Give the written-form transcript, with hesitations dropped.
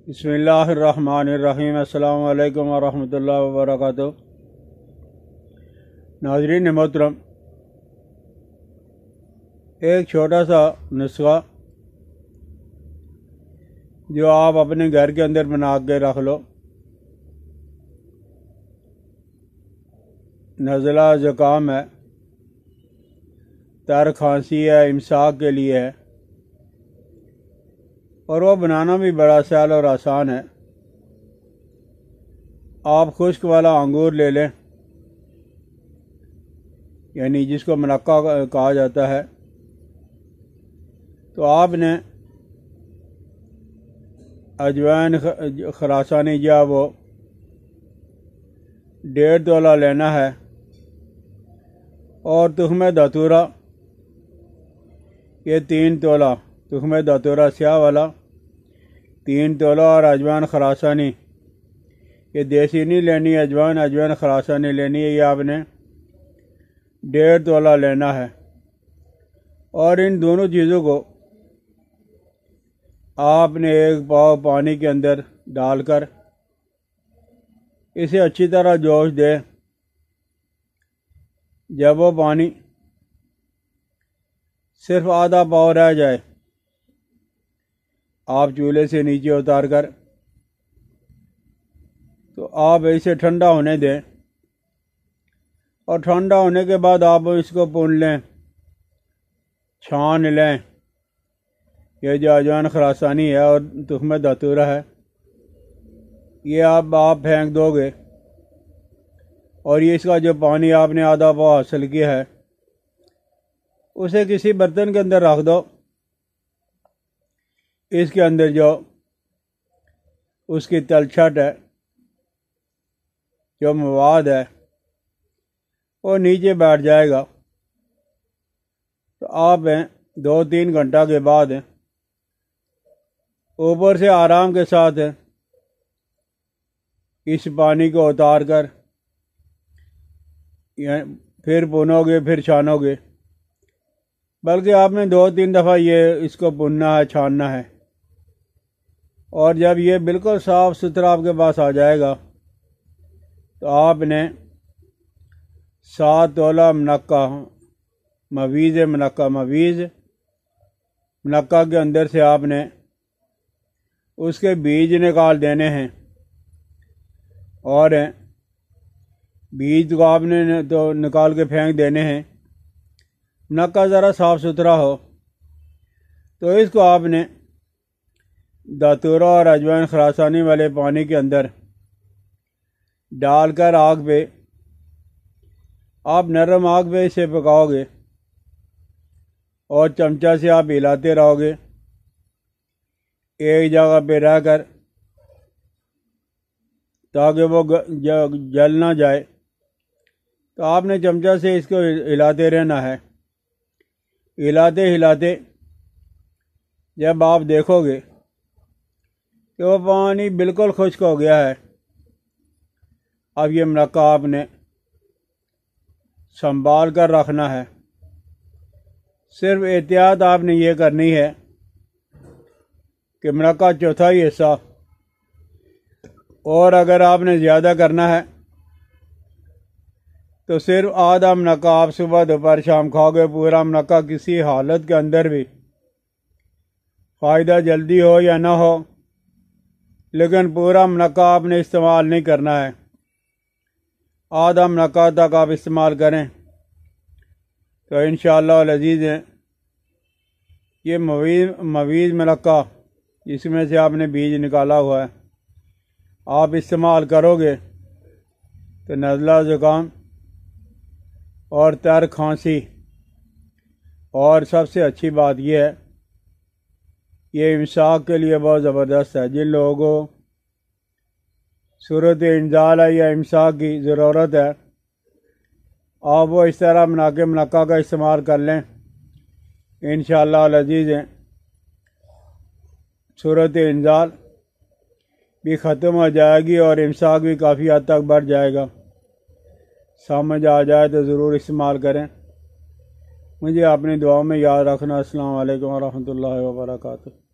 बिस्मिल्लाहिर्रहमानिर्रहीम। अस्सलामु अलैकुम वरहमतुल्लाहि वबरकातुहू। नाज़रीन मोहतरम, एक छोटा सा नुस्खा जो आप अपने घर के अंदर बना के रख लो। नज़ला ज़ुकाम है, तर खांसी है, इमसाक के लिए है, और वो बनाना भी बड़ा सहल और आसान है। आप खुश्क वाला अंगूर ले लें, यानी जिसको मुनक्का कहा जाता है। तो आपने अजवाइन खरासानी या वो 1.5 तोला लेना है, और तुख्म धतूरा ये 3 तोला, तुख्म धतूरा स्याह वाला 3 तोला, और अजवाइन खरासानी ये देसी नहीं लेनी, अजवाइन खरासानी लेनी है। ये आपने 1.5 तोला लेना है, और इन दोनों चीज़ों को आपने 1 पाव पानी के अंदर डालकर इसे अच्छी तरह जोश दे। जब वो पानी सिर्फ आधा पाव रह जाए, आप चूल्हे से नीचे उतार कर तो आप इसे ठंडा होने दें, और ठंडा होने के बाद आप इसको भून लें, छान लें। ये जो अजवाइन खरासानी है और तुख्म धतूरा है, ये आप फेंक दोगे, और ये इसका जो पानी आपने आधा पाव हासिल किया है उसे किसी बर्तन के अंदर रख दो। इसके अंदर जो उसकी तलछट है, जो मवाद है, वो नीचे बैठ जाएगा। तो आप 2-3 घंटा के बाद ऊपर से आराम के साथ इस पानी को उतार कर फिर भुनोगे, फिर छानोगे। बल्कि आपने 2-3 दफ़ा ये इसको भुनना है, छानना है। और जब ये बिल्कुल साफ़ सुथरा आपके पास आ जाएगा, तो आपने 7 तोला मुनक्का, मवीज़ मुनक्का के अंदर से आपने उसके बीज निकाल देने हैं, और बीज को आपने तो निकाल के फेंक देने हैं। मुनक्का ज़रा साफ़ सुथरा हो तो इसको आपने धतूरा और अजवाइन खरासानी वाले पानी के अंदर डालकर आग पे, आप नरम आग पे इसे पकाओगे, और चमचा से आप हिलाते रहोगे एक जगह पे रहकर, ताकि वो जल ना जाए। तो आपने चमचा से इसको हिलाते रहना है। हिलाते हिलाते जब आप देखोगे कि वो पानी बिल्कुल खुश्क हो गया है, अब ये मुनक्का आपने संभाल कर रखना है। सिर्फ एहतियात आपने ये करनी है कि मुनक्का चौथाई हिस्सा, और अगर आपने ज़्यादा करना है तो सिर्फ आधा मुनक्का आप सुबह दोपहर शाम खाओगे। पूरा मुनक्का किसी हालत के अंदर भी, फ़ायदा जल्दी हो या ना हो, लेकिन पूरा मुनक्का आपने इस्तेमाल नहीं करना है। आधा मुनक्का तक आप इस्तेमाल करें तो इंशाअल्लाह अज़ीज़ ये मवीज़ मुनक्का, जिसमें से आपने बीज निकाला हुआ है, आप इस्तेमाल करोगे तो नज़ला ज़ुकाम और तर खांसी, और सबसे अच्छी बात यह है, ये इमसाक के लिए बहुत ज़बरदस्त है। जिन लोगों को सूरत इंजाल है या इमसाक की ज़रूरत है, आप वो इस तरह बना के मुनक्का का इस्तेमाल कर लें। इंशाअल्लाह अज़ीज़ सूरत इंजाल भी ख़त्म हो जाएगी, और इमसाक भी काफ़ी हद तक बढ़ जाएगा। समझ आ जाए तो ज़रूर इस्तेमाल करें। मुझे अपनी दुआ में याद रखना। अस्सलाम वालेकुम वरहमतुल्लाहि वबरकातुहू।